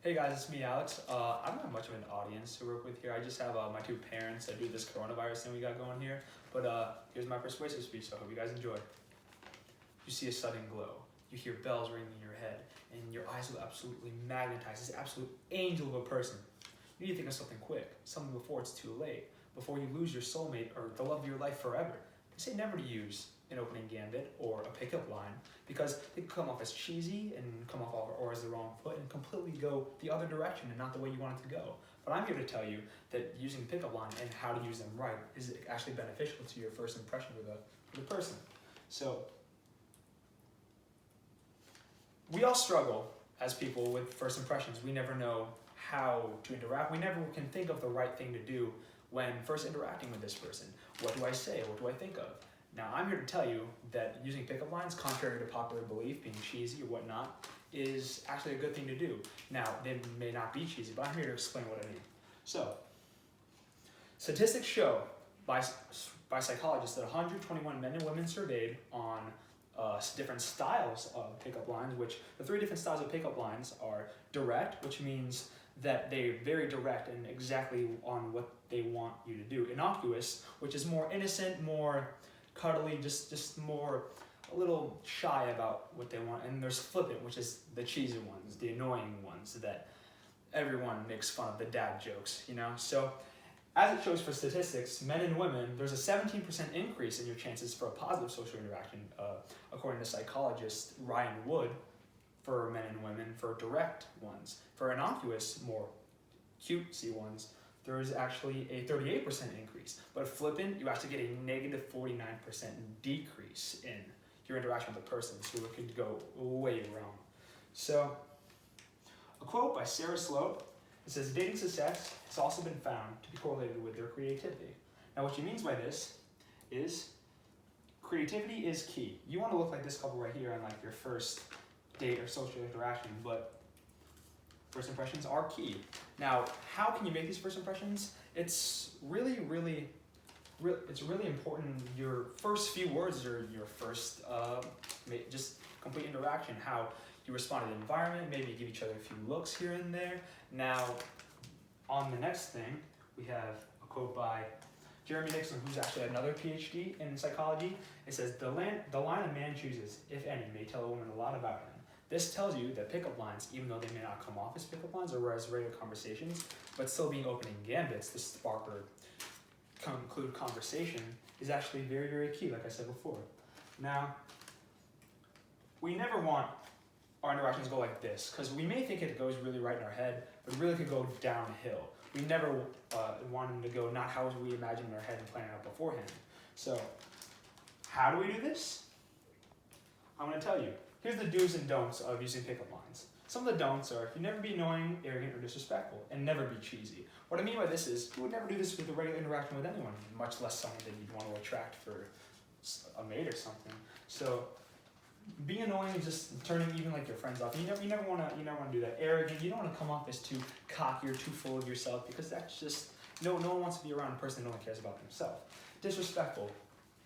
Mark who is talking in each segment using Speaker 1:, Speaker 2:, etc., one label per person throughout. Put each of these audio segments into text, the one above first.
Speaker 1: Hey guys, it's me, Alex. I don't have much of an audience to work with here. I just have my two parents that do this coronavirus thing we got going here. But here's my persuasive speech, so I hope you guys enjoy. You see a sudden glow. You hear bells ringing in your head, and your eyes will absolutely magnetize this absolute angel of a person. You need to think of something quick, something before it's too late, before you lose your soulmate or the love of your life forever. They say never to use an opening gambit or a pickup line because they can come off as cheesy and come off or as the wrong foot and completely go the other direction and not the way you want it to go. But I'm here to tell you that using pickup line and how to use them right is actually beneficial to your first impression with the person. So we all struggle as people with first impressions. We never know how to interact. We never can think of the right thing to do when first interacting with this person. What do I say? What do I think of? Now, I'm here to tell you that using pickup lines, contrary to popular belief, being cheesy or whatnot, is actually a good thing to do. Now, they may not be cheesy, but I'm here to explain what I mean. So, statistics show by psychologists that 121 men and women surveyed on different styles of pickup lines, which the three different styles of pickup lines are direct, which means that they're very direct and exactly on what they want you to do. Innocuous, which is more innocent, more cuddly, just more a little shy about what they want. And there's flippant, which is the cheesy ones, the annoying ones that everyone makes fun of, the dad jokes, you know? So as it shows for statistics, men and women, there's a 17% increase in your chances for a positive social interaction, according to psychologist Ryan Wood, for men and women, for direct ones. For innocuous, more cutesy ones, there is actually a 38% increase. But flippant, you actually get a negative 49% decrease in your interaction with the person, so it could go way wrong. So, a quote by Sarah Slope, it says, dating success has also been found to be correlated with their creativity. Now what she means by this is, creativity is key. You want to look like this couple right here on like your first date or social interaction, but first impressions are key. Now, how can you make these first impressions? It's really important. Your first few words are your first just complete interaction, how you respond to the environment, maybe give each other a few looks here and there. Now, on the next thing, we have a quote by Jeremy Nixon, who's actually another PhD in psychology. It says, the line a man chooses, if any, may tell a woman a lot about him. This tells you that pickup lines, even though they may not come off as pickup lines or as regular conversations, but still being opening gambits to spark or conclude conversation, is actually very, very key, like I said before. Now, we never want our interactions to go like this, because we may think it goes really right in our head, but it really could go downhill. We never want them to go not how we imagine in our head and plan it out beforehand. So, how do we do this? I'm going to tell you. Here's the do's and don'ts of using pickup lines. Some of the don'ts are, you never be annoying, arrogant, or disrespectful, and never be cheesy. What I mean by this is, you would never do this with a regular interaction with anyone, much less someone that you'd want to attract for a mate or something. So, being annoying is just turning even like your friends off. You never want to do that. Arrogant, you don't want to come off as too cocky or too full of yourself, because that's just, no one wants to be around a person that only cares about themselves. Disrespectful.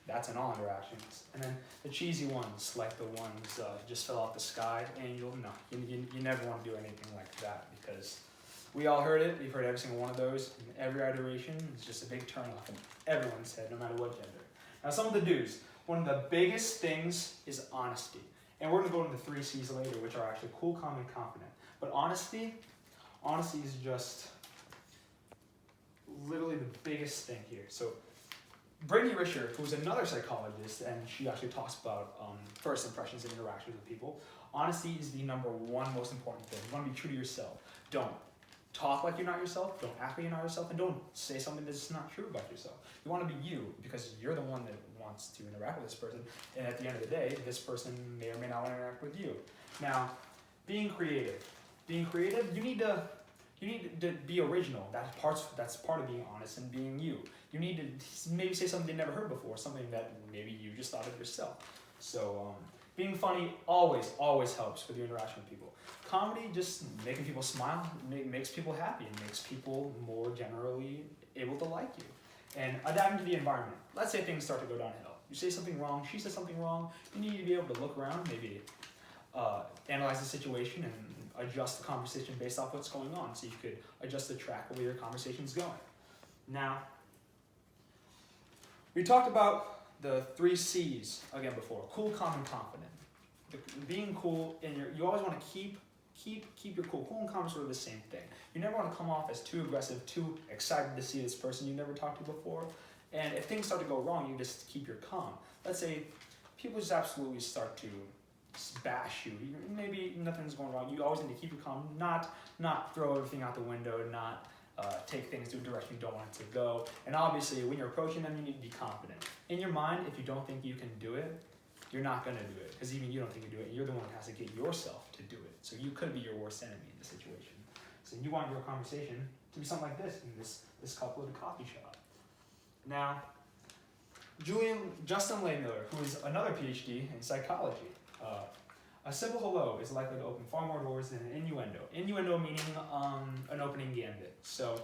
Speaker 1: That's in all interactions. And then the cheesy ones, like the ones just fell off the sky, angel, no. You never want to do anything like that, because we all heard it. We've heard every single one of those. And every iteration is just a big turnoff in everyone's head, no matter what gender. Now some of the do's. One of the biggest things is honesty. And we're going to go into the 3 C's later, which are actually cool, calm, and confident. But honesty is just literally the biggest thing here. So Brittany Risher, who's another psychologist, and she actually talks about first impressions and interactions with people. Honesty is the number one most important thing. You want to be true to yourself. Don't talk like you're not yourself. Don't act like you're not yourself. And don't say something that's not true about yourself. You want to be you, because you're the one that wants to interact with this person. And at the end of the day, this person may or may not want to interact with you. Now, being creative. You need to be original. That's part of being honest and being you. You need to maybe say something they never heard before, something that maybe you just thought of yourself. So being funny always helps with your interaction with people. Comedy, just making people smile, makes people happy and makes people more generally able to like you. And adapting to the environment. Let's say things start to go downhill. You say something wrong, she says something wrong, you need to be able to look around, maybe analyze the situation and adjust the conversation based off what's going on. So you could adjust the track of where your conversation's going. Now, we talked about the 3 C's again before: cool, calm, and confident. Being cool, and you always want to keep your cool. Cool and calm is sort of the same thing. You never want to come off as too aggressive, too excited to see this person you never talked to before. And if things start to go wrong, you just keep your calm. Let's say people just absolutely start to bash you. Maybe nothing's going wrong. You always need to keep your calm, not throw everything out the window, not take things to a direction you don't want it to go. And obviously, when you're approaching them, you need to be confident. In your mind, if you don't think you can do it, you're not going to do it. Because even you don't think you do it, you're the one who has to get yourself to do it. So you could be your worst enemy in the situation. So you want your conversation to be something like this in this couple at a coffee shop. Now, Justin Miller, who is another PhD in psychology, a simple hello is likely to open far more doors than an innuendo. Innuendo meaning an opening gambit. So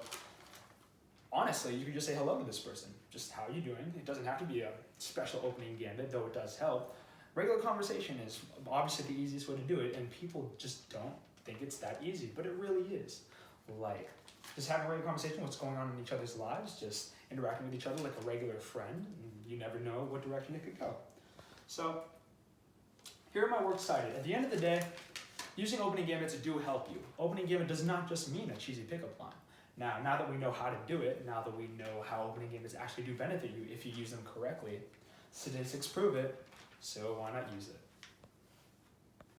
Speaker 1: honestly, you could just say hello to this person. Just how are you doing? It doesn't have to be a special opening gambit, though it does help. Regular conversation is obviously the easiest way to do it, and people just don't think it's that easy, but it really is. Like, just having a regular conversation, what's going on in each other's lives, just interacting with each other like a regular friend. You never know what direction it could go. So, here are my works cited. At the end of the day, using opening gambits do help you. Opening gambit does not just mean a cheesy pickup line. Now that we know how to do it, now that we know how opening gambits actually do benefit you if you use them correctly, statistics prove it, so why not use it?